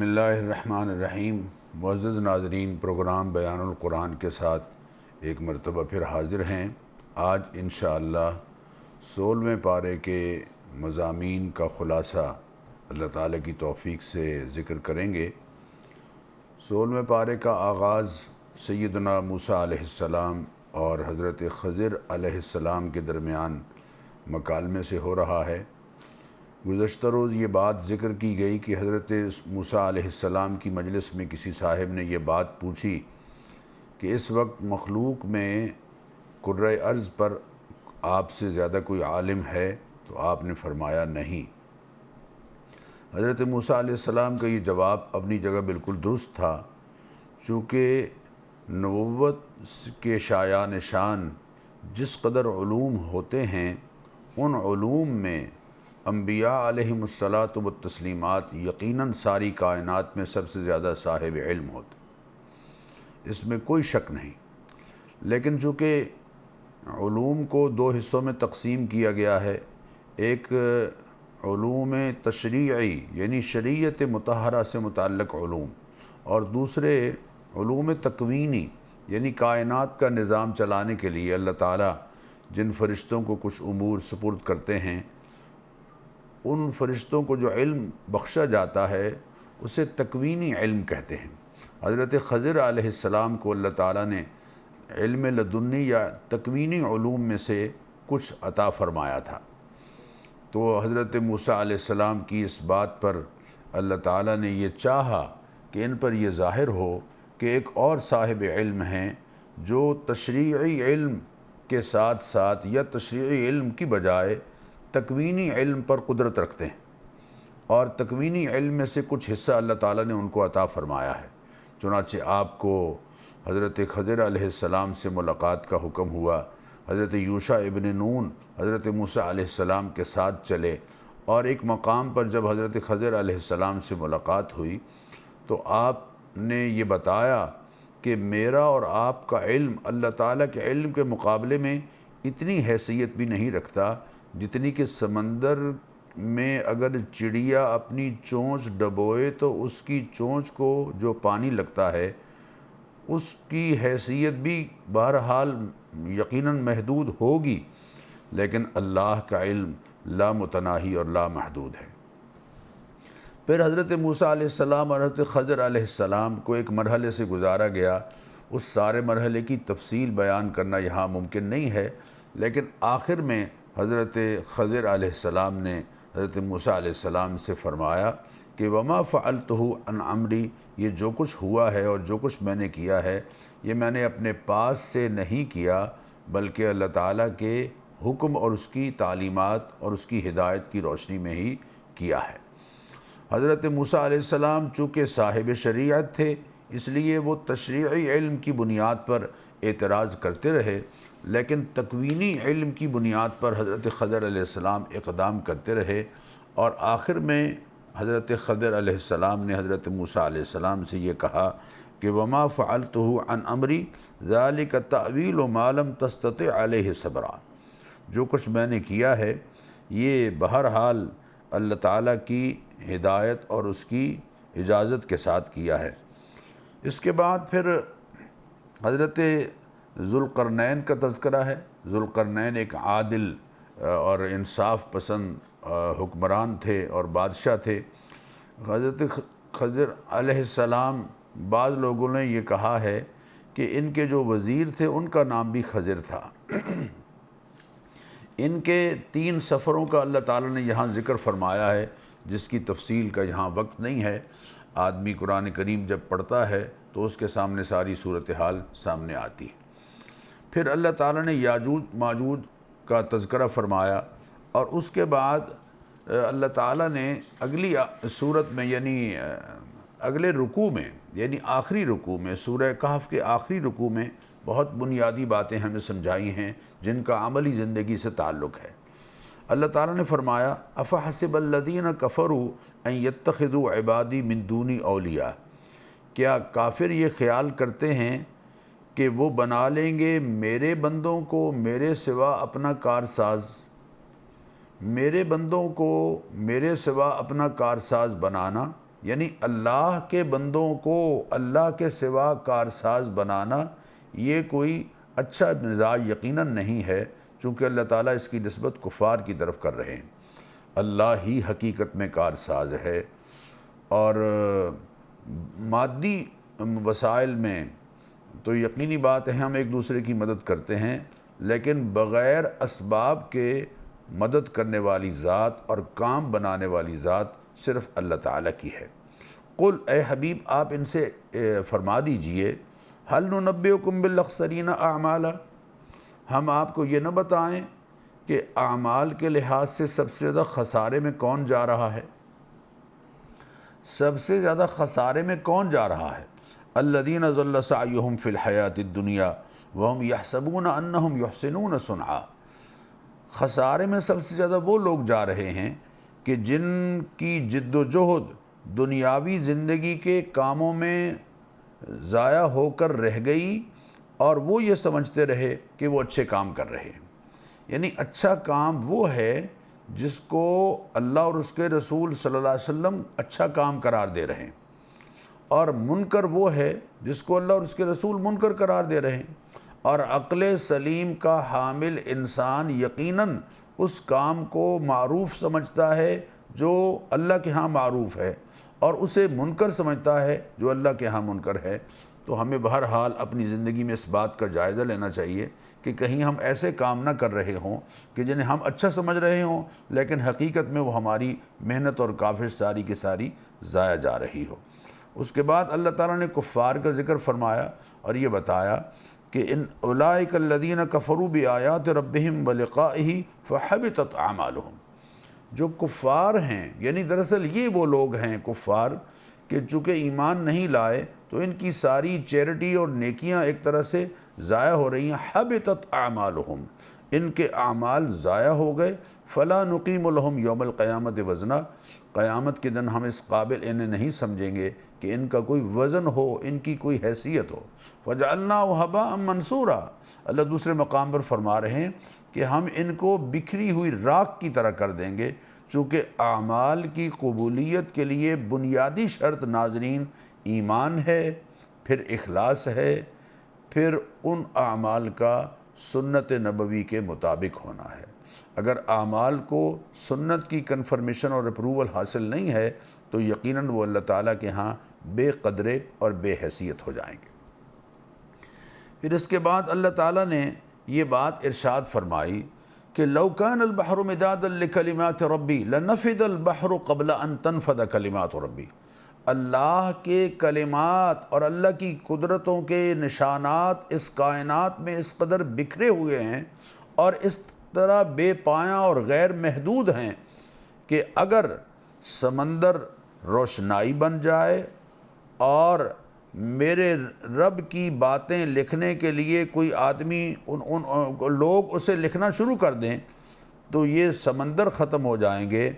اللہ الرحمن الرحیم۔ معزز ناظرین، پروگرام بیان القرآن کے ساتھ ایک مرتبہ پھر حاضر ہیں۔ آج انشاءاللہ 16ویں پارے کے مضامین کا خلاصہ اللہ تعالیٰ کی توفیق سے ذکر کریں گے۔ 16ویں پارے کا آغاز سیدنا موسیٰ علیہ السلام اور حضرت خضر علیہ السلام کے درمیان مکالمے سے ہو رہا ہے۔ گزشتہ روز یہ بات ذکر کی گئی کہ حضرت موسیٰ علیہ السلام کی مجلس میں کسی صاحب نے یہ بات پوچھی کہ اس وقت مخلوق میں کرۂ ارض پر آپ سے زیادہ کوئی عالم ہے؟ تو آپ نے فرمایا نہیں۔ حضرت موسیٰ علیہ السلام کا یہ جواب اپنی جگہ بالکل درست تھا، چونکہ نبوت کے شایان شان جس قدر علوم ہوتے ہیں، ان علوم میں انبیاء علیہم الصلاۃ والتسلیمات یقیناً ساری کائنات میں سب سے زیادہ صاحب علم ہوتے، اس میں کوئی شک نہیں۔ لیکن چونکہ علوم کو دو حصوں میں تقسیم کیا گیا ہے، ایک علوم تشریعی یعنی شریعت مطہرہ سے متعلق علوم، اور دوسرے علوم تکوینی یعنی کائنات کا نظام چلانے کے لیے اللہ تعالیٰ جن فرشتوں کو کچھ امور سپرد کرتے ہیں، ان فرشتوں کو جو علم بخشا جاتا ہے اسے تکوینی علم کہتے ہیں۔ حضرت خضر علیہ السلام کو اللہ تعالیٰ نے علم لدنی یا تکوینی علوم میں سے کچھ عطا فرمایا تھا، تو حضرت موسیٰ علیہ السلام کی اس بات پر اللہ تعالیٰ نے یہ چاہا کہ ان پر یہ ظاہر ہو کہ ایک اور صاحب علم ہیں جو تشریعی علم کے ساتھ ساتھ یا تشریعی علم کی بجائے تکوینی علم پر قدرت رکھتے ہیں، اور تکوینی علم میں سے کچھ حصہ اللہ تعالیٰ نے ان کو عطا فرمایا ہے۔ چنانچہ آپ کو حضرت خضر علیہ السلام سے ملاقات کا حکم ہوا، حضرت یوشع ابن نون حضرت موسیٰ علیہ السلام کے ساتھ چلے، اور ایک مقام پر جب حضرت خضر علیہ السلام سے ملاقات ہوئی تو آپ نے یہ بتایا کہ میرا اور آپ کا علم اللہ تعالیٰ کے علم کے مقابلے میں اتنی حیثیت بھی نہیں رکھتا جتنی کہ سمندر میں اگر چڑیا اپنی چونچ ڈبوئے تو اس کی چونچ کو جو پانی لگتا ہے اس کی حیثیت بھی بہرحال یقیناً محدود ہوگی، لیکن اللہ کا علم لا متناہی اور لا محدود ہے۔ پھر حضرت موسیٰ علیہ السلام اور حضرت خضر علیہ السلام کو ایک مرحلے سے گزارا گیا، اس سارے مرحلے کی تفصیل بیان کرنا یہاں ممکن نہیں ہے، لیکن آخر میں حضرت خضر علیہ السلام نے حضرت موسیٰ علیہ السلام سے فرمایا کہ وما فعلتہ عن عمری، یہ جو کچھ ہوا ہے اور جو کچھ میں نے کیا ہے یہ میں نے اپنے پاس سے نہیں کیا، بلکہ اللہ تعالیٰ کے حکم اور اس کی تعلیمات اور اس کی ہدایت کی روشنی میں ہی کیا ہے۔ حضرت موسیٰ علیہ السلام چونکہ صاحب شریعت تھے اس لیے وہ تشریعی علم کی بنیاد پر اعتراض کرتے رہے، لیکن تکوینی علم کی بنیاد پر حضرت خضر علیہ السلام اقدام کرتے رہے، اور آخر میں حضرت خضر علیہ السلام نے حضرت موسیٰ علیہ السلام سے یہ کہا کہ وما فعلتہ عن امری ذلک تأویل ما لم تستطع علیہ صبرا، جو کچھ میں نے کیا ہے یہ بہرحال اللہ تعالیٰ کی ہدایت اور اس کی اجازت کے ساتھ کیا ہے۔ اس کے بعد پھر حضرت ذوالقرنین کا تذکرہ ہے۔ ذوالقرنین ایک عادل اور انصاف پسند حکمران تھے اور بادشاہ تھے۔ حضرت خضر علیہ السلام، بعض لوگوں نے یہ کہا ہے کہ ان کے جو وزیر تھے ان کا نام بھی خضر تھا۔ ان کے 3 سفروں کا اللہ تعالیٰ نے یہاں ذکر فرمایا ہے، جس کی تفصیل کا یہاں وقت نہیں ہے۔ آدمی قرآن کریم جب پڑھتا ہے تو اس کے سامنے ساری صورتحال سامنے آتی ہے۔ پھر اللہ تعالیٰ نے یاجوج ماجوج کا تذکرہ فرمایا، اور اس کے بعد اللہ تعالیٰ نے اگلی صورت میں یعنی اگلے رکوع میں یعنی آخری رکوع میں سورہ کہف کے آخری رکوع میں بہت بنیادی باتیں ہمیں سمجھائی ہیں جن کا عملی زندگی سے تعلق ہے۔ اللہ تعالیٰ نے فرمایا افحسب الذین کفروا ان یتخذوا عبادی من دونی اولیاء، کیا کافر یہ خیال کرتے ہیں کہ وہ بنا لیں گے میرے بندوں کو میرے سوا اپنا کارساز، میرے بندوں کو میرے سوا اپنا کارساز بنانا یعنی اللہ کے بندوں کو اللہ کے سوا کارساز بنانا یہ کوئی اچھا مزاج یقیناً نہیں ہے، چونکہ اللہ تعالیٰ اس کی نسبت کفار کی طرف کر رہے ہیں۔ اللہ ہی حقیقت میں کارساز ہے، اور مادی وسائل میں تو یقینی بات ہے ہم ایک دوسرے کی مدد کرتے ہیں، لیکن بغیر اسباب کے مدد کرنے والی ذات اور کام بنانے والی ذات صرف اللہ تعالیٰ کی ہے۔ قل، اے حبیب آپ ان سے فرما دیجئے، هل ننبئکم بالاخسرین اعمالا، ہم آپ کو یہ نہ بتائیں کہ اعمال کے لحاظ سے سب سے زیادہ خسارے میں کون جا رہا ہے؟ سب سے زیادہ خسارے میں کون جا رہا ہے؟ الذین ضل سعیہم فی الحیاۃ الدنیا وہم یحسبون انہم یحسنون صنعا، خسارے میں سب سے زیادہ وہ لوگ جا رہے ہیں کہ جن کی جد و جہد دنیاوی زندگی کے کاموں میں ضائع ہو کر رہ گئی، اور وہ یہ سمجھتے رہے کہ وہ اچھے کام کر رہے ہیں۔ یعنی اچھا کام وہ ہے جس کو اللہ اور اس کے رسول صلی اللہ علیہ وسلم اچھا کام قرار دے رہے ہیں، اور منکر وہ ہے جس کو اللہ اور اس کے رسول منکر قرار دے رہے ہیں۔ اور عقل سلیم کا حامل انسان یقیناً اس کام کو معروف سمجھتا ہے جو اللہ کے ہاں معروف ہے، اور اسے منکر سمجھتا ہے جو اللہ کے ہاں منکر ہے۔ تو ہمیں بہرحال اپنی زندگی میں اس بات کا جائزہ لینا چاہیے کہ کہیں ہم ایسے کام نہ کر رہے ہوں کہ جنہیں ہم اچھا سمجھ رہے ہوں، لیکن حقیقت میں وہ ہماری محنت اور کاوش ساری کی ساری ضائع جا رہی ہو۔ اس کے بعد اللہ تعالیٰ نے کفار کا ذکر فرمایا اور یہ بتایا کہ ان اولئک الذین کفروا بآیات ربہم ولقائہ فحبطت اعمالہم، جو کفار ہیں، یعنی دراصل یہ وہ لوگ ہیں کفار کہ چونکہ ایمان نہیں لائے تو ان کی ساری چیریٹی اور نیکیاں ایک طرح سے ضائع ہو رہی ہیں۔ حبطت اعمالہم، ان کے اعمال ضائع ہو گئے۔ فلا نقیم لہم یوم القیامت وزنا، قیامت کے دن ہم اس قابل انہیں نہیں سمجھیں گے کہ ان کا کوئی وزن ہو، ان کی کوئی حیثیت ہو۔ فجعلناہ ھباء منثورا، اللہ دوسرے مقام پر فرما رہے ہیں کہ ہم ان کو بکھری ہوئی راکھ کی طرح کر دیں گے، چونکہ اعمال کی قبولیت کے لیے بنیادی شرط ناظرین ایمان ہے، پھر اخلاص ہے، پھر ان اعمال کا سنت نبوی کے مطابق ہونا ہے۔ اگر اعمال کو سنت کی کنفرمیشن اور اپروول حاصل نہیں ہے تو یقیناً وہ اللہ تعالیٰ کے ہاں بے قدرے اور بے حیثیت ہو جائیں گے۔ پھر اس کے بعد اللہ تعالیٰ نے یہ بات ارشاد فرمائی کہ لو کان البحر مدادا لکلمات ربی لنفد البحر قبل ان تنفد کلمات ربی، اللہ کے کلمات اور اللہ کی قدرتوں کے نشانات اس کائنات میں اس قدر بکھرے ہوئے ہیں اور اس طرح بے پایاں اور غیر محدود ہیں کہ اگر سمندر روشنائی بن جائے اور میرے رب کی باتیں لکھنے کے لیے کوئی آدمی لوگ اسے لکھنا شروع کر دیں تو یہ سمندر ختم ہو جائیں گے،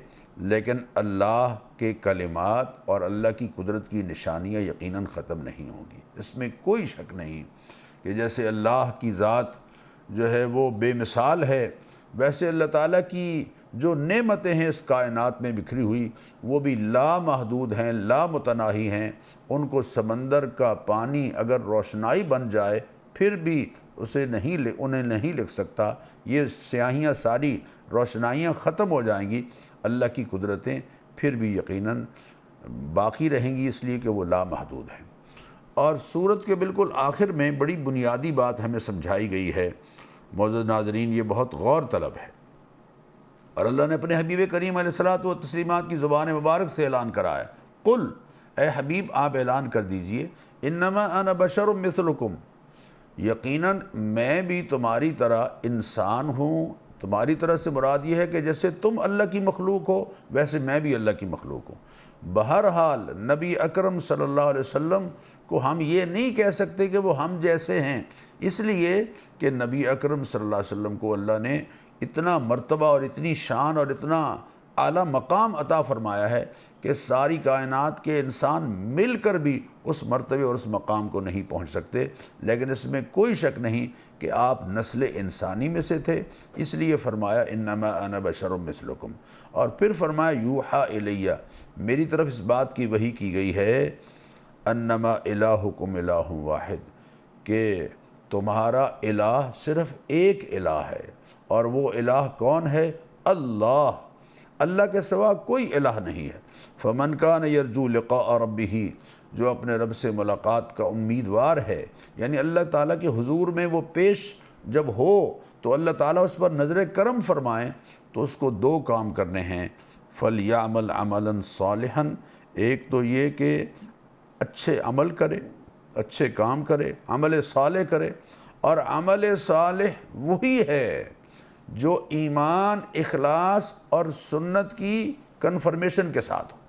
لیکن اللہ کے کلمات اور اللہ کی قدرت کی نشانیاں یقیناً ختم نہیں ہوں گی۔ اس میں کوئی شک نہیں کہ جیسے اللہ کی ذات جو ہے وہ بے مثال ہے، ویسے اللہ تعالیٰ کی جو نعمتیں ہیں اس کائنات میں بکھری ہوئی وہ بھی لامحدود ہیں، لامتناہی ہیں۔ ان کو سمندر کا پانی اگر روشنائی بن جائے پھر بھی انہیں نہیں لکھ سکتا، یہ سیاہیاں ساری روشنائیاں ختم ہو جائیں گی، اللہ کی قدرتیں پھر بھی یقیناً باقی رہیں گی، اس لیے کہ وہ لامحدود ہیں۔ اور سورت کے بالکل آخر میں بڑی بنیادی بات ہمیں سمجھائی گئی ہے، معزز ناظرین، یہ بہت غور طلب ہے، اور اللہ نے اپنے حبیب کریم علیہ الصلاۃ والتسلیمات کی زبان مبارک سے اعلان کرایا، قل، اے حبیب آپ اعلان کر دیجئے، انما انا بشر مثلکم، یقیناً میں بھی تمہاری طرح انسان ہوں۔ تمہاری طرح سے مراد یہ ہے کہ جیسے تم اللہ کی مخلوق ہو ویسے میں بھی اللہ کی مخلوق ہوں۔ بہرحال نبی اکرم صلی اللہ علیہ وسلم کو ہم یہ نہیں کہہ سکتے کہ وہ ہم جیسے ہیں، اس لیے کہ نبی اکرم صلی اللہ علیہ وسلم کو اللہ نے اتنا مرتبہ اور اتنی شان اور اتنا اعلیٰ مقام عطا فرمایا ہے کہ ساری کائنات کے انسان مل کر بھی اس مرتبے اور اس مقام کو نہیں پہنچ سکتے، لیکن اس میں کوئی شک نہیں کہ آپ نسل انسانی میں سے تھے، اس لیے فرمایا انما انا بشر مثلکم، اور پھر فرمایا یوحا الیہ، میری طرف اس بات کی وحی کی گئی ہے انما الہکم الہ واحد، کہ تمہارا الہ صرف ایک الہ ہے، اور وہ الہ کون ہے؟ اللہ، اللہ کے سوا کوئی الہ نہیں ہے۔ فمن کان یرجو لقاء ربہ، جو اپنے رب سے ملاقات کا امیدوار ہے، یعنی اللہ تعالیٰ کے حضور میں وہ پیش جب ہو تو اللہ تعالیٰ اس پر نظر کرم فرمائیں، تو اس کو دو کام کرنے ہیں، فَلْيَعْمَلْ عَمَلًا صَالِحًا، ایک تو یہ کہ اچھے عمل کرے، اچھے کام کرے، عمل صالح کرے، اور عمل صالح وہی ہے جو ایمان، اخلاص اور سنت کی کنفرمیشن کے ساتھ ہو۔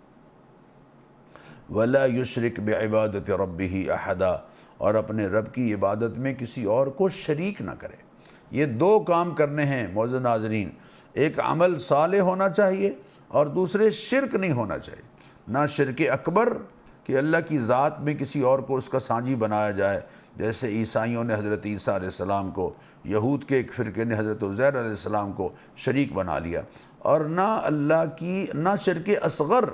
وَلَا يُشْرِكْ بِعِبَادَةِ رَبِّهِ أَحَدًا، اور اپنے رب کی عبادت میں کسی اور کو شریک نہ کرے۔ یہ دو کام کرنے ہیں معزز ناظرین، ایک عمل صالح ہونا چاہیے اور دوسرے شرک نہیں ہونا چاہیے، نہ شرک اکبر کہ اللہ کی ذات میں کسی اور کو اس کا سانجی بنایا جائے، جیسے عیسائیوں نے حضرت عیسیٰ علیہ السلام کو، یہود کے ایک فرقے نے حضرت عزیر علیہ السلام کو شریک بنا لیا، اور نہ اللہ کی، نہ شرک اصغر،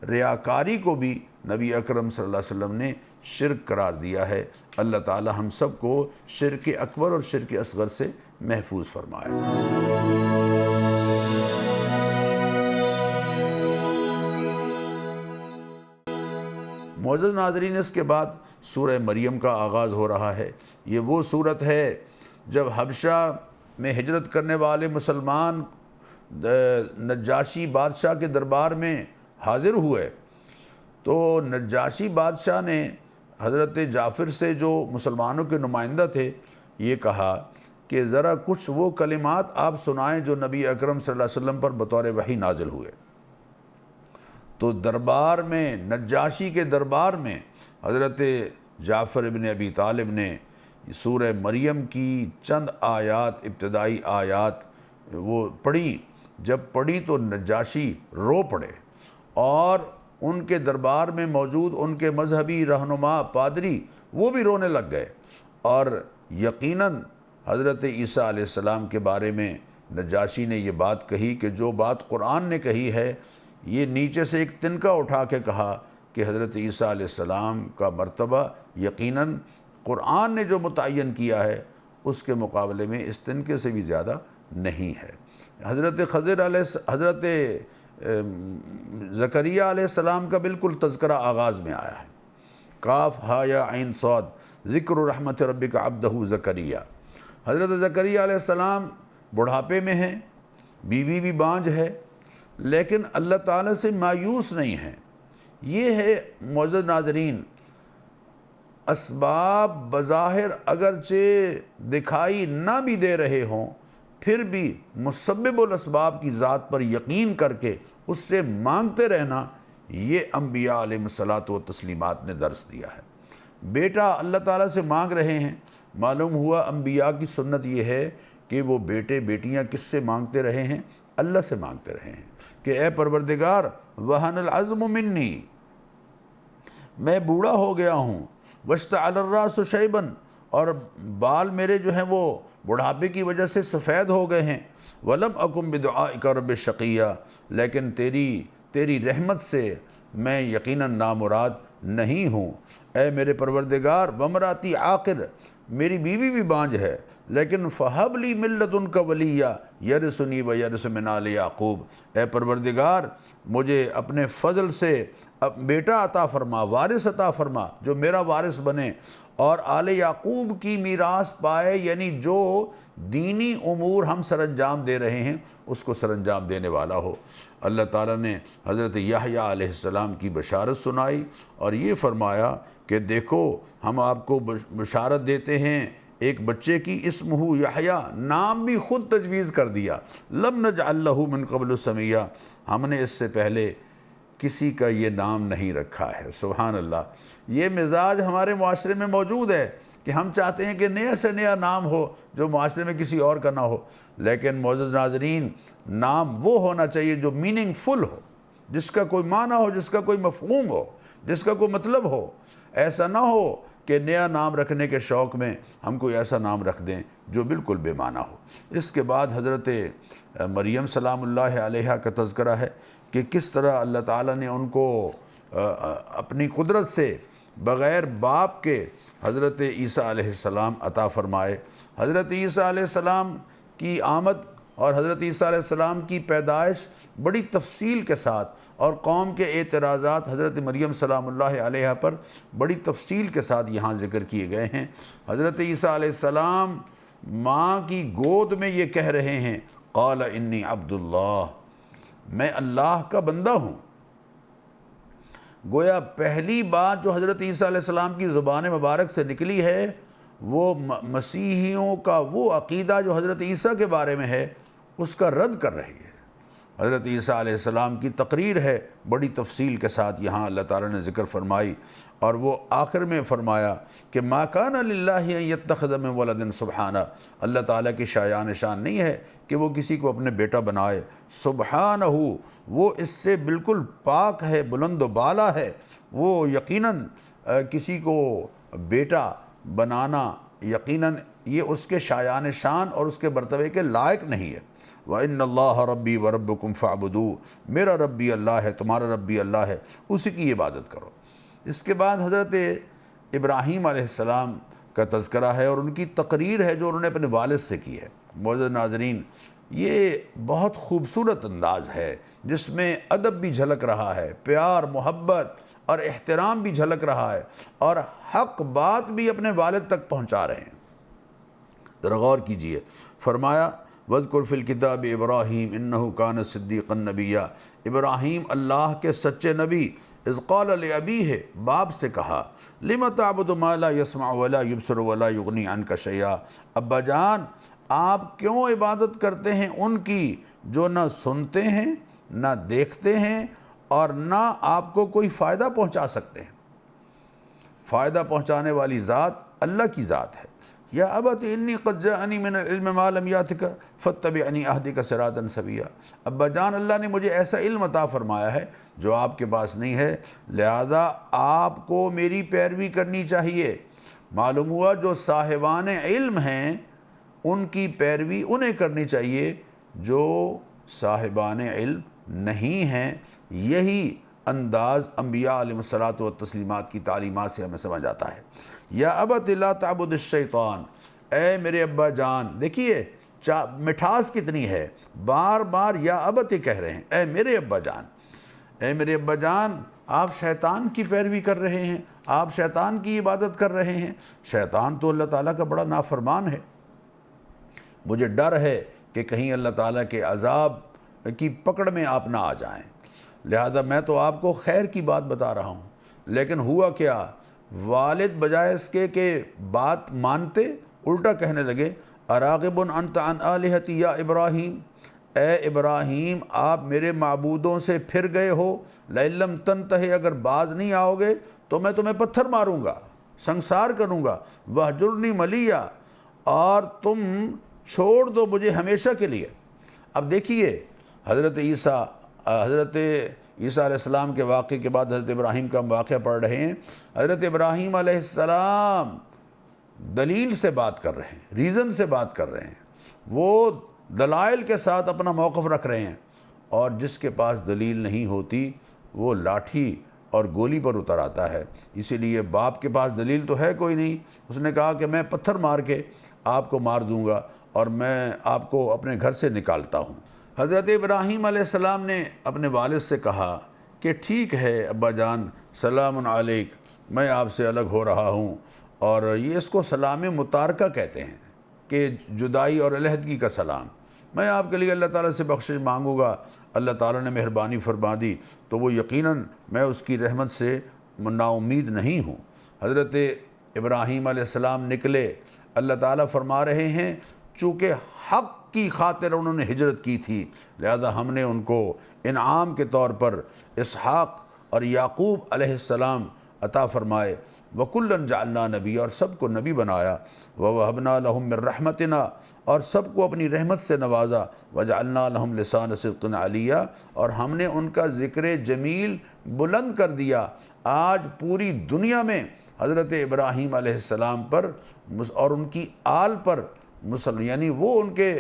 ریاکاری کو بھی نبی اکرم صلی اللہ علیہ وسلم نے شرک قرار دیا ہے۔ اللہ تعالی ہم سب کو شرک اکبر اور شرک اصغر سے محفوظ فرمائے۔ معزز ناظرین، اس کے بعد سورہ مریم کا آغاز ہو رہا ہے۔ یہ وہ صورت ہے جب حبشہ میں ہجرت کرنے والے مسلمان نجاشی بادشاہ کے دربار میں حاضر ہوئے، تو نجاشی بادشاہ نے حضرت جعفر سے، جو مسلمانوں کے نمائندہ تھے، یہ کہا کہ ذرا کچھ وہ کلمات آپ سنائیں جو نبی اکرم صلی اللہ علیہ وسلم پر بطور وحی نازل ہوئے۔ تو دربار میں، نجاشی کے دربار میں حضرت جعفر ابن ابی طالب نے سورہ مریم کی چند آیات، ابتدائی آیات وہ پڑھی۔ جب پڑھی تو نجاشی رو پڑے، اور ان کے دربار میں موجود ان کے مذہبی رہنما پادری وہ بھی رونے لگ گئے، اور یقیناً حضرت عیسیٰ علیہ السلام کے بارے میں نجاشی نے یہ بات کہی کہ جو بات قرآن نے کہی ہے، یہ نیچے سے ایک تنکا اٹھا کے کہا کہ حضرت عیسیٰ علیہ السلام کا مرتبہ یقیناً قرآن نے جو متعین کیا ہے اس کے مقابلے میں اس تنکے سے بھی زیادہ نہیں ہے۔ حضرت زکریا علیہ السلام کا بالکل تذکرہ آغاز میں آیا ہے، کاف ہا یا عین صاد ذکر رحمت ربک عبدہ زکریا۔ حضرت زکریا علیہ السلام بڑھاپے میں ہیں، بیوی بھی بانجھ ہے، لیکن اللہ تعالیٰ سے مایوس نہیں ہیں۔ یہ ہے معزز ناظرین، اسباب بظاہر اگرچہ دکھائی نہ بھی دے رہے ہوں، پھر بھی مسبب الاسباب کی ذات پر یقین کر کے اس سے مانگتے رہنا، یہ انبیاء علیہ الصلاۃ والتسلیمات نے درس دیا ہے۔ بیٹا اللہ تعالیٰ سے مانگ رہے ہیں، معلوم ہوا انبیاء کی سنت یہ ہے کہ وہ بیٹے بیٹیاں کس سے مانگتے رہے ہیں؟ اللہ سے مانگتے رہے ہیں کہ اے پروردگار وہن العظم منی، میں بوڑھا ہو گیا ہوں، واشتعل الراس شیبا، اور بال میرے جو ہیں وہ بڑھاپے کی وجہ سے سفید ہو گئے ہیں، ولم اکن بدعائک رب شقیہ، لیکن تیری رحمت سے میں یقیناً نامراد نہیں ہوں۔ اے میرے پروردگار وامراتی عاقر، میری بیوی بھی بانجھ ہے، لیکن فہب لی من لدنک ولیہ یرثنی ویرث من آل یعقوب، اے پروردگار مجھے اپنے فضل سے بیٹا عطا فرما، وارث عطا فرما جو میرا وارث بنے اور آل یعقوب کی میراث پائے، یعنی جو دینی امور ہم سر انجام دے رہے ہیں اس کو سر انجام دینے والا ہو۔ اللہ تعالیٰ نے حضرت یحییٰ علیہ السلام کی بشارت سنائی اور یہ فرمایا کہ دیکھو ہم آپ کو بشارت دیتے ہیں ایک بچے کی، اسمہ یحییٰ، نام بھی خود تجویز کر دیا، لم نجعل لہ من قبل سمیہ، ہم نے اس سے پہلے کسی کا یہ نام نہیں رکھا ہے۔ سبحان اللہ، یہ مزاج ہمارے معاشرے میں موجود ہے کہ ہم چاہتے ہیں کہ نیا سے نیا نام ہو جو معاشرے میں کسی اور کا نہ ہو، لیکن معزز ناظرین نام وہ ہونا چاہیے جو میننگ فل ہو، جس کا کوئی معنی ہو، جس کا کوئی مفہوم ہو، جس کا کوئی مطلب ہو۔ ایسا نہ ہو کہ نیا نام رکھنے کے شوق میں ہم کوئی ایسا نام رکھ دیں جو بالکل بے معنی ہو۔ اس کے بعد حضرت مریم سلام اللہ علیہا کا تذکرہ ہے کہ کس طرح اللہ تعالیٰ نے ان کو اپنی قدرت سے بغیر باپ کے حضرت عیسیٰ علیہ السلام عطا فرمائے۔ حضرت عیسیٰ علیہ السلام کی آمد اور حضرت عیسیٰ علیہ السلام کی پیدائش بڑی تفصیل کے ساتھ، اور قوم کے اعتراضات حضرت مریم سلام اللہ علیہا پر بڑی تفصیل کے ساتھ یہاں ذکر کیے گئے ہیں۔ حضرت عیسیٰ علیہ السلام ماں کی گود میں یہ کہہ رہے ہیں، قال انی عبد اللہ، میں اللہ کا بندہ ہوں۔ گویا پہلی بات جو حضرت عیسیٰ علیہ السلام کی زبان مبارک سے نکلی ہے وہ مسیحیوں کا وہ عقیدہ جو حضرت عیسیٰ کے بارے میں ہے اس کا رد کر رہی ہے۔ حضرت عیسیٰ علیہ السلام کی تقریر ہے بڑی تفصیل کے ساتھ یہاں اللہ تعالیٰ نے ذکر فرمائی، اور وہ آخر میں فرمایا کہ ما کان للہ ان یتخذ من ولد سبحانہ، اللہ تعالیٰ کی شایان شان نہیں ہے کہ وہ کسی کو اپنے بیٹا بنائے، سبحانہ وہ اس سے بالکل پاک ہے، بلند و بالا ہے، وہ یقیناً کسی کو بیٹا بنانا یقیناً یہ اس کے شایان شان اور اس کے مرتبے کے لائق نہیں ہے۔ وَإِنَّ اللَّهَ رَبِّي وَرَبُّكُمْ فَاعْبُدُوهُ، میرا رب بھی اللہ ہے، تمہارا رب بھی اللہ ہے، اسی کی عبادت کرو۔ اس کے بعد حضرت ابراہیم علیہ السلام کا تذکرہ ہے اور ان کی تقریر ہے جو انہوں نے اپنے والد سے کی ہے۔ معزز ناظرین یہ بہت خوبصورت انداز ہے جس میں ادب بھی جھلک رہا ہے، پیار، محبت اور احترام بھی جھلک رہا ہے، اور حق بات بھی اپنے والد تک پہنچا رہے ہیں۔ ذرا غور کیجئے، فرمایا وَاذْكُرْ فِي الْكِتَابِ إِبْرَاهِيمَ إِنَّهُ كَانَ صِدِّيقًا نَبِيًّا، ابراہیم اللہ کے سچے نبی، اذ قال لأبیہ، باپ سے کہا، لِمَ تَعْبُدُ مَا لَا يَسْمَعُ وَلَا يُبْصِرُ وَلَا يُغْنِي عَنْكَ شَيْئًا، ابا جان آپ کیوں عبادت کرتے ہیں ان کی جو نہ سنتے ہیں، نہ دیکھتے ہیں، اور نہ آپ کو کوئی فائدہ پہنچا سکتے ہیں۔ فائدہ پہنچانے والی ذات اللہ کی ذات ہے۔ یا ابت انی قد جاءنی من العلم ما لم یاتک فاتبعنی اہدک صراطا سویا، ابا جان اللہ نے مجھے ایسا علم عطا فرمایا ہے جو آپ کے پاس نہیں ہے، لہذا آپ کو میری پیروی کرنی چاہیے۔ معلوم ہوا جو صاحبان علم ہیں ان کی پیروی انہیں کرنی چاہیے جو صاحبان علم نہیں ہیں۔ یہی انداز انبیاء علیہ الصلاۃ والتسلیمات کی تعلیمات سے ہمیں سمجھ آتا ہے۔ یا ابت لا تعبد الشیطان، اے میرے ابا جان، دیکھیے مٹھاس کتنی ہے، بار بار یا ابت کہہ رہے ہیں، اے میرے ابا جان، اے میرے ابا جان، آپ شیطان کی پیروی کر رہے ہیں، آپ شیطان کی عبادت کر رہے ہیں۔ شیطان تو اللہ تعالیٰ کا بڑا نافرمان ہے، مجھے ڈر ہے کہ کہیں اللہ تعالیٰ کے عذاب کی پکڑ میں آپ نہ آ جائیں، لہذا میں تو آپ کو خیر کی بات بتا رہا ہوں۔ لیکن ہوا کیا، والد بجائے اس کے کہ بات مانتے الٹا کہنے لگے، اراغب انت عن آلہتی یا ابراہیم، اے ابراہیم آپ میرے معبودوں سے پھر گئے ہو، لئن لم تنتہی، اگر باز نہیں آؤ گے تو میں تمہیں پتھر ماروں گا، سنسار کروں گا، وہجرنی ملیہ، اور تم چھوڑ دو مجھے ہمیشہ کے لیے۔ اب دیکھیے حضرت عیسیٰ علیہ السلام کے واقعے کے بعد حضرت ابراہیم کا واقعہ پڑھ رہے ہیں۔ حضرت ابراہیم علیہ السلام دلیل سے بات کر رہے ہیں، ریزن سے بات کر رہے ہیں، وہ دلائل کے ساتھ اپنا موقف رکھ رہے ہیں، اور جس کے پاس دلیل نہیں ہوتی وہ لاٹھی اور گولی پر اتر آتا ہے۔ اسی لیے باپ کے پاس دلیل تو ہے کوئی نہیں، اس نے کہا کہ میں پتھر مار کے آپ کو مار دوں گا اور میں آپ کو اپنے گھر سے نکالتا ہوں۔ حضرت ابراہیم علیہ السلام نے اپنے والد سے کہا کہ ٹھیک ہے ابا جان، سلام علیک، میں آپ سے الگ ہو رہا ہوں، اور یہ اس کو سلام متارکہ کہتے ہیں کہ جدائی اور علیحدگی کا سلام۔ میں آپ کے لیے اللہ تعالیٰ سے بخشش مانگوں گا، اللہ تعالیٰ نے مہربانی فرما دی تو وہ یقیناً میں اس کی رحمت سے نا امید نہیں ہوں۔ حضرت ابراہیم علیہ السلام نکلے، اللہ تعالیٰ فرما رہے ہیں چونکہ حق کی خاطر انہوں نے ہجرت کی تھی، لہذا ہم نے ان کو انعام کے طور پر اسحاق اور یعقوب علیہ السلام عطا فرمائے، وَكُلًّا جَعَلْنَا نَبِيًّا، اور سب کو نبی بنایا، وَوَهَبْنَا لَهُم مِّن رَحْمَتِنَا، اور سب کو اپنی رحمت سے نوازا، وَجَعَلْنَا لَهُمْ لِسَانَ صِدْقٍ عَلِيًّا، اور ہم نے ان کا ذکر جمیل بلند کر دیا۔ آج پوری دنیا میں حضرت ابراہیم علیہ السلام پر اور ان کی آل پر یعنی وہ ان کے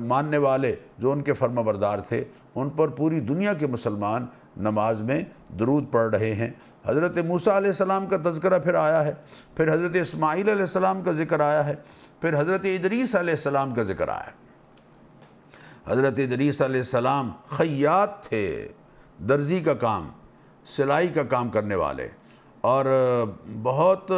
ماننے والے جو ان کے فرما بردار تھے، ان پر پوری دنیا کے مسلمان نماز میں درود پڑھ رہے ہیں۔ حضرت موسیٰ علیہ السلام کا تذکرہ پھر آیا ہے، پھر حضرت اسماعیل علیہ السلام کا ذکر آیا ہے، پھر حضرت ادریس علیہ السلام کا ذکر آیا ہے۔ حضرت ادریس علیہ السلام خیاط تھے، درزی کا کام، سلائی کا کام کرنے والے، اور بہت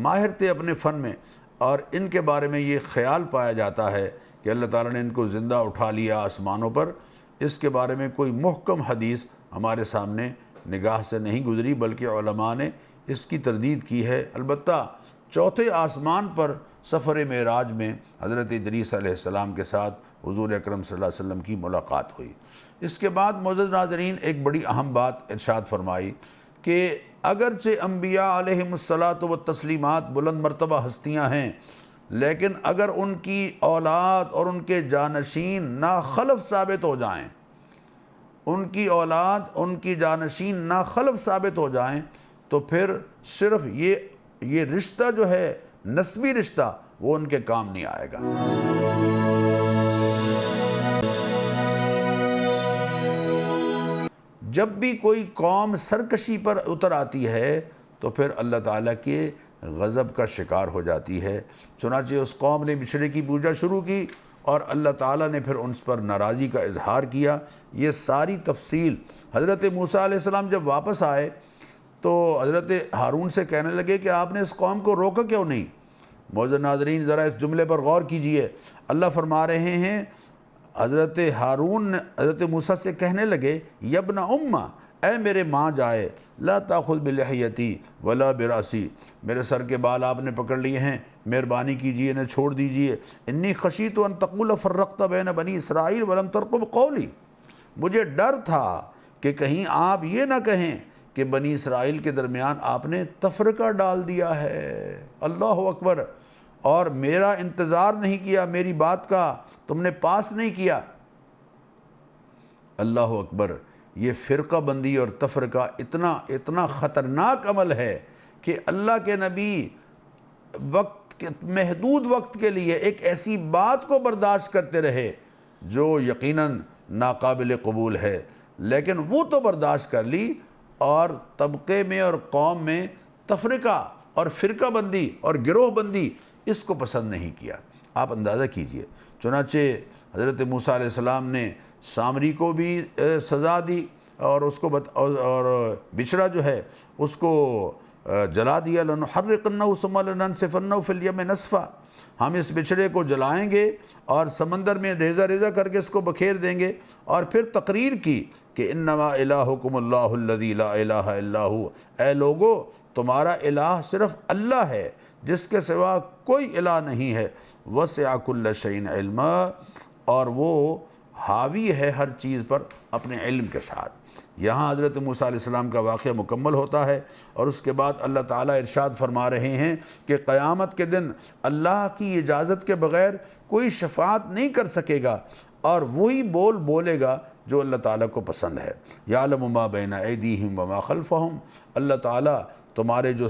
ماہر تھے اپنے فن میں، اور ان کے بارے میں یہ خیال پایا جاتا ہے کہ اللہ تعالیٰ نے ان کو زندہ اٹھا لیا آسمانوں پر۔ اس کے بارے میں کوئی محکم حدیث ہمارے سامنے نگاہ سے نہیں گزری، بلکہ علماء نے اس کی تردید کی ہے۔ البتہ چوتھے آسمان پر سفر معراج میں حضرت ادریس علیہ السلام کے ساتھ حضور اکرم صلی اللہ علیہ وسلم کی ملاقات ہوئی۔ اس کے بعد معزز ناظرین ایک بڑی اہم بات ارشاد فرمائی کہ اگرچہ انبیاء علیہم الصلاۃ والتسلیمات بلند مرتبہ ہستیاں ہیں، لیکن اگر ان کی اولاد اور ان کے جانشین ناخلف ثابت ہو جائیں، ان کی اولاد ان کی جانشین ناخلف ثابت ہو جائیں، تو پھر صرف یہ رشتہ جو ہے نسبی رشتہ وہ ان کے کام نہیں آئے گا۔ جب بھی کوئی قوم سرکشی پر اتر آتی ہے تو پھر اللہ تعالیٰ کے غضب کا شکار ہو جاتی ہے۔ چنانچہ اس قوم نے بچھڑے کی پوجا شروع کی اور اللہ تعالیٰ نے پھر ان پر ناراضی کا اظہار کیا۔ یہ ساری تفصیل حضرت موسیٰ علیہ السلام جب واپس آئے تو حضرت ہارون سے کہنے لگے کہ آپ نے اس قوم کو روکا کیوں نہیں؟ معزز ناظرین ذرا اس جملے پر غور کیجئے۔ اللہ فرما رہے ہیں، حضرت ہارون حضرت موسیٰ سے کہنے لگے، یبن امّا، اے میرے ماں جائے، لا تاخذ بلحیتی ولا براسی، میرے سر کے بال آپ نے پکڑ لیے ہیں، مہربانی کیجئے انہیں چھوڑ دیجئے۔ انی خشیت ان تقول فرقت بین بنی اسرائیل ولم ترقب قولی، مجھے ڈر تھا کہ کہیں آپ یہ نہ کہیں کہ بنی اسرائیل کے درمیان آپ نے تفرقہ ڈال دیا ہے۔ اللہ اکبر، اور میرا انتظار نہیں کیا، میری بات کا تم نے پاس نہیں کیا۔ اللہ اکبر، یہ فرقہ بندی اور تفرقہ اتنا خطرناک عمل ہے کہ اللہ کے نبی محدود وقت کے لیے ایک ایسی بات کو برداشت کرتے رہے جو یقیناً ناقابل قبول ہے، لیکن وہ تو برداشت کر لی، اور طبقے میں اور قوم میں تفرقہ اور فرقہ بندی اور گروہ بندی اس کو پسند نہیں کیا۔ آپ اندازہ کیجئے، چنانچہ حضرت موسیٰ علیہ السلام نے سامری کو بھی سزا دی، اور اس کو اور بچھڑا جو ہے اس کو جلا دیا۔ لَنُحَرِّقَنَّهُ ثُمَّ لَنَنسِفَنَّهُ فِي الْيَمِّ نَسْفًا، ہم اس بچھڑے کو جلائیں گے اور سمندر میں ریزہ ریزہ کر کے اس کو بکھیر دیں گے۔ اور پھر تقریر کی کہ انما الہکم اللہ الذی لا الہ الا ہو، اے لوگو تمہارا الہ صرف اللہ ہے جس کے سوا کوئی الہ نہیں ہے۔ وسع کل شیء علما، اور وہ حاوی ہے ہر چیز پر اپنے علم کے ساتھ۔ یہاں حضرت موسیٰ علیہ السلام کا واقعہ مکمل ہوتا ہے، اور اس کے بعد اللہ تعالیٰ ارشاد فرما رہے ہیں کہ قیامت کے دن اللہ کی اجازت کے بغیر کوئی شفاعت نہیں کر سکے گا، اور وہی بولے گا جو اللہ تعالیٰ کو پسند ہے۔ یعلم ما بین ایدیہم وما خلفہم، اللہ تعالیٰ تمہارے جو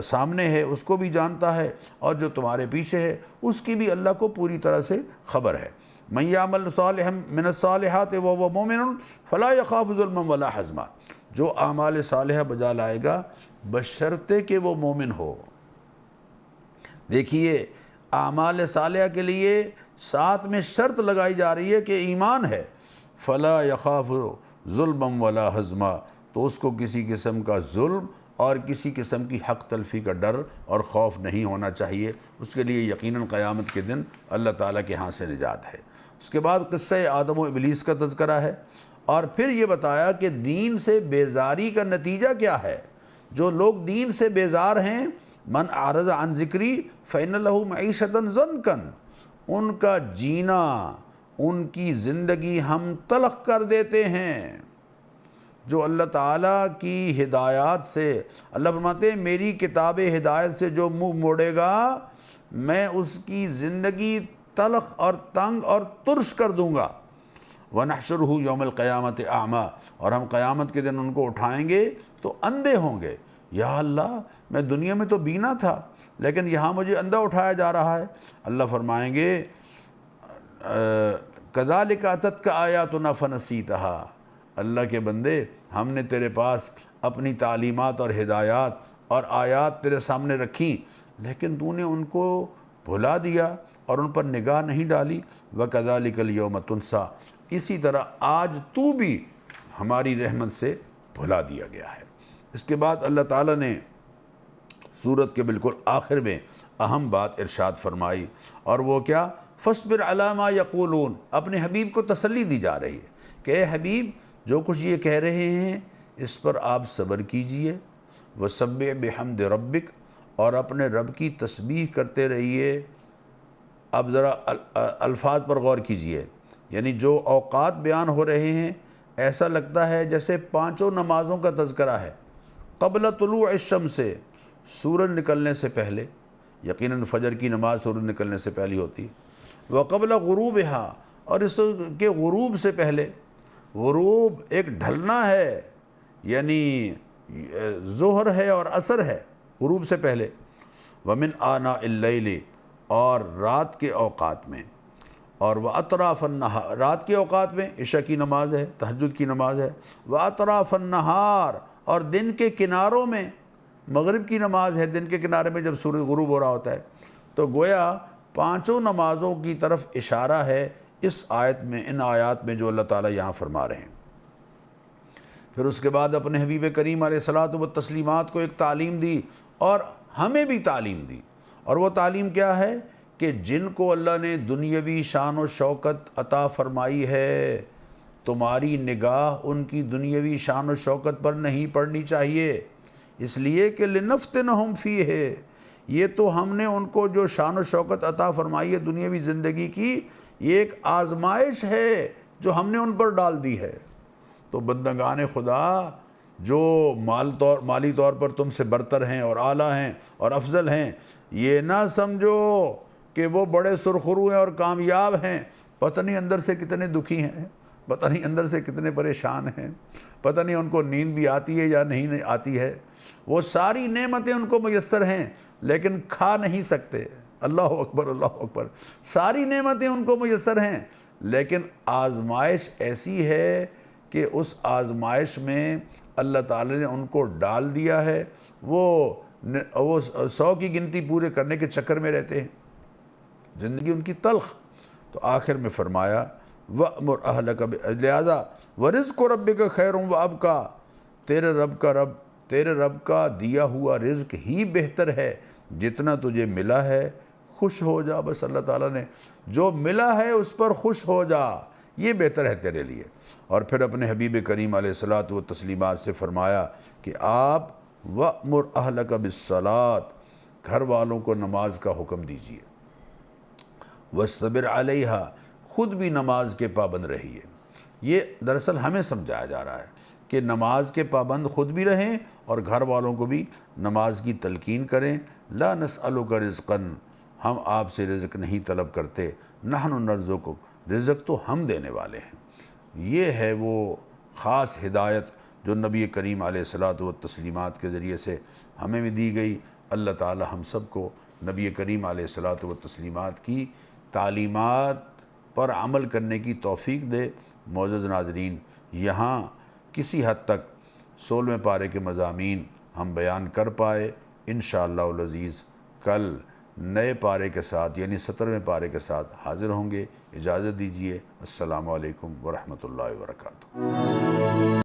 سامنے ہے اس کو بھی جانتا ہے، اور جو تمہارے پیچھے ہے اس کی بھی اللہ کو پوری طرح سے خبر ہے۔ من یعمل صالحا من الصالحات وهو مؤمن فلا يخاف ظلما ولا حزما، جو اعمال صالحہ بجا لائے گا بشرطے کہ وہ مومن ہو۔ دیکھیے، اعمال صالحہ کے لیے ساتھ میں شرط لگائی جا رہی ہے کہ ایمان ہے۔ فلا يخاف ظلما ولا حزما، تو اس کو کسی قسم کا ظلم اور کسی قسم کی حق تلفی کا ڈر اور خوف نہیں ہونا چاہیے۔ اس کے لیے یقیناً قیامت کے دن اللہ تعالیٰ کے ہاں سے نجات ہے۔ اس کے بعد قصہ آدم و ابلیس کا تذکرہ ہے، اور پھر یہ بتایا کہ دین سے بیزاری کا نتیجہ کیا ہے۔ جو لوگ دین سے بیزار ہیں، من اعرض عن ذکری فإن له معیشۃ ضنکا، ان کا جینا، ان کی زندگی ہم تلخ کر دیتے ہیں۔ جو اللہ تعالیٰ کی ہدایات سے، اللہ فرماتے ہیں میری کتاب ہدایت سے جو منہ موڑے گا میں اس کی زندگی تلخ اور تنگ اور ترش کر دوں گا۔ وَنَحْشُرُهُ يَوْمَ الْقِيَامَةِ أَعْمَى، اور ہم قیامت کے دن ان کو اٹھائیں گے تو اندھے ہوں گے۔ یا اللہ میں دنیا میں تو بینا تھا لیکن یہاں مجھے اندھا اٹھایا جا رہا ہے۔ اللہ فرمائیں گے كَذَلِكَ أَتَتْكَ آيَاتُنَا فَنَسِيتَهَا، اللہ کے بندے ہم نے تیرے پاس اپنی تعلیمات اور ہدایات اور آیات تیرے سامنے رکھیں لیکن تو نے ان کو بھلا دیا اور ان پر نگاہ نہیں ڈالی۔ وَكَذَلِكَ الْيَوْمَ تُنْسَى، اسی طرح آج تو بھی ہماری رحمت سے بھلا دیا گیا ہے۔ اس کے بعد اللہ تعالیٰ نے سورت کے بالکل آخر میں اہم بات ارشاد فرمائی، اور وہ کیا؟ فَاصْبِرْ عَلَىٰ مَا يَقُولُونَ، اپنے حبیب کو تسلی دی جا رہی ہے کہ اے حبیب جو کچھ یہ کہہ رہے ہیں اس پر آپ صبر کیجئے۔ وَسَبِّحْ بِحَمْدِ رَبِّكَ، اور اپنے رب کی تسبیح کرتے رہیے۔ اب ذرا الفاظ پر غور کیجئے، یعنی جو اوقات بیان ہو رہے ہیں ایسا لگتا ہے جیسے پانچوں نمازوں کا تذکرہ ہے۔ قبل طلوع الشمس، سورج نکلنے سے پہلے، یقیناً فجر کی نماز سورج نکلنے سے پہلی ہوتی ہے۔ وقبل غروبہا، اور اس کے غروب سے پہلے۔ غروب ایک ڈھلنا ہے، یعنی ظہر ہے اور عصر ہے غروب سے پہلے۔ ومن آناء اللیل، اور رات کے اوقات میں۔ اور وَأَطْرَافَ النَّهَارِ، رات کے اوقات میں عشاء کی نماز ہے، تہجد کی نماز ہے۔ وَأَطْرَافَ النَّهَارِ، اور دن کے کناروں میں، مغرب کی نماز ہے دن کے کنارے میں جب سورج غروب ہو رہا ہوتا ہے۔ تو گویا پانچوں نمازوں کی طرف اشارہ ہے اس آیت میں، ان آیات میں جو اللہ تعالیٰ یہاں فرما رہے ہیں۔ پھر اس کے بعد اپنے حبیب کریم علیہ الصلاۃ والتسلیمات کو ایک تعلیم دی اور ہمیں بھی تعلیم دی، اور وہ تعلیم کیا ہے کہ جن کو اللہ نے دنیاوی شان و شوکت عطا فرمائی ہے تمہاری نگاہ ان کی دنیاوی شان و شوکت پر نہیں پڑنی چاہیے، اس لیے کہ لِنَفْتِنَهُمْ فِيهِ، یہ تو ہم نے ان کو جو شان و شوکت عطا فرمائی ہے دنیاوی زندگی کی، یہ ایک آزمائش ہے جو ہم نے ان پر ڈال دی ہے۔ تو بندگان خدا جو مالی طور پر تم سے برتر ہیں اور اعلیٰ ہیں اور افضل ہیں، یہ نہ سمجھو کہ وہ بڑے سرخرو ہیں اور کامیاب ہیں، پتہ نہیں اندر سے کتنے دکھی ہیں، پتہ نہیں اندر سے کتنے پریشان ہیں، پتہ نہیں ان کو نیند بھی آتی ہے یا نہیں آتی ہے۔ وہ ساری نعمتیں ان کو میسر ہیں لیکن کھا نہیں سکتے۔ اللہ اکبر، اللہ اکبر۔ ساری نعمتیں ان کو میسر ہیں لیکن آزمائش ایسی ہے کہ اس آزمائش میں اللہ تعالی نے ان کو ڈال دیا ہے، وہ 100 کی گنتی پورے کرنے کے چکر میں رہتے ہیں، زندگی ان کی تلخ۔ تو آخر میں فرمایا وَأْمُرْ أَهْلَكَ، لہذا وَرِزْقُ رَبِّكَ خَيْرٌ وَأَبْقَىٰ، تیرے رب کا دیا ہوا رزق ہی بہتر ہے، جتنا تجھے ملا ہے خوش ہو جا۔ بس اللہ تعالیٰ نے جو ملا ہے اس پر خوش ہو جا، یہ بہتر ہے تیرے لیے۔ اور پھر اپنے حبیب کریم علیہ الصلاۃ والتسلیمات سے فرمایا کہ آپ وَأْمُرْ أَهْلَكَ بِالصَّلَاةِ، گھر والوں کو نماز کا حکم دیجیے۔ وَاسْتَبِرْ عَلَيْهَا، خود بھی نماز کے پابند رہیے۔ یہ دراصل ہمیں سمجھایا جا رہا ہے کہ نماز کے پابند خود بھی رہیں اور گھر والوں کو بھی نماز کی تلقین کریں۔ لا نسألک رزقا، ہم آپ سے رزق نہیں طلب کرتے، نحن نرزقک، رزق تو ہم دینے والے ہیں۔ یہ ہے وہ خاص ہدایت جو نبی کریم علیہ الصلاۃ والتسلیمات کے ذریعے سے ہمیں بھی دی گئی۔ اللہ تعالی ہم سب کو نبی کریم علیہ الصلاۃ والتسلیمات کی تعلیمات پر عمل کرنے کی توفیق دے۔ معزز ناظرین، یہاں کسی حد تک 16ویں پارے کے مضامین ہم بیان کر پائے۔ انشاءاللہ العزیز کل نئے پارے کے ساتھ یعنی 17ویں پارے کے ساتھ حاضر ہوں گے۔ اجازت دیجیے، السلام علیکم ورحمۃ اللہ وبرکاتہ۔